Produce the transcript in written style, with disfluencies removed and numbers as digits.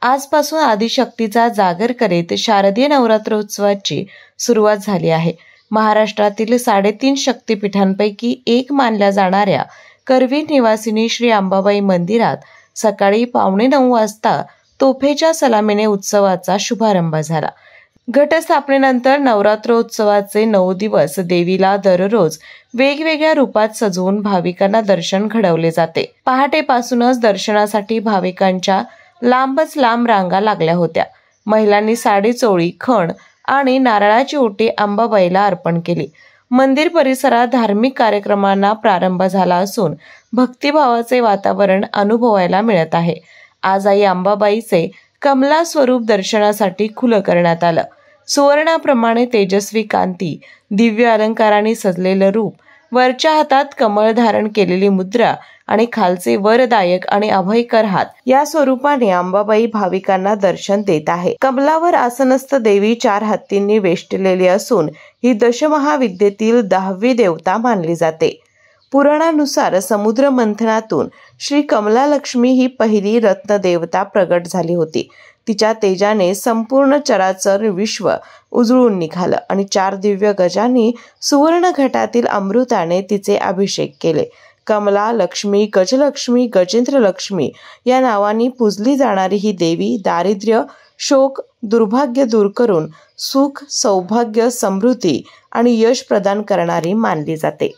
आजपासून आदिशक्तीचा जागर करीत शारदीय नवरात्रोत्सवाची सुरुवात झाली आहे. महाराष्ट्रातील 3.5 शक्तिपीठांपैकी एक मानल्या जाणाऱ्या करवीर निवासिनी श्री अंबाबाई मंदिरात सकाळी 8:45 वाजता तोफेच्या सलामीने उत्सवाचा शुभारंभ झाला. घटस्थापनेनंतर नवरात्रोत्सवाचे 9 दिवस देवीला दररोज वेगवेगळ्या रूपात सजवून भाविकांना दर्शन घडवले जाते. पहाटेपासूनच दर्शनासाठी भाविकांच्या लांबच लांब रांगा लागल्या होत्या. महिलांनी साडी चोळी, खण आणि नारळाची ओटी अंबाबाईला अर्पण केली. मंदिर परिसरात धार्मिक कार्यक्रमांना प्रारंभ झाला असून भक्तिभावाचे वातावरण अनुभवायला मिळत आहे. आज आई अंबाबाईचे कमला स्वरूप दर्शनासाठी खुलं करण्यात आलं. सुवर्णाप्रमाणे तेजस्वी कांती, दिव्य अलंकारांनी सजलेलं रूप, वरच्या हातात कमळ धारण केलेली मुद्रा आणि खालचे वरदायक आणि अभयकर हात या स्वरूपाने अंबाबाई भाविकांना दर्शन देत आहे. कमलावर आसनस्थ देवी 4 हत्तींनी वेष्टलेली असून ही दशमहाविद्येतील 10वी देवता मानली जाते. पुराणानुसार समुद्र मंथनातून श्री कमला लक्ष्मी ही पहिली रत्न देवता प्रगट झाली होती. तिच्या तेजाने संपूर्ण चराचर विश्व उजळून निघालं आणि 4 दिव्य गजांनी सुवर्ण घटातील अमृताने तिचे अभिषेक केले. कमला लक्ष्मी, गजलक्ष्मी, गजेंद्र लक्ष्मी या नावांनी पूजली जाणारी ही देवी दारिद्र्य, शोक, दुर्भाग्य दूर करून सुख, सौभाग्य, समृद्धी आणि यश प्रदान करणारी मानली जाते.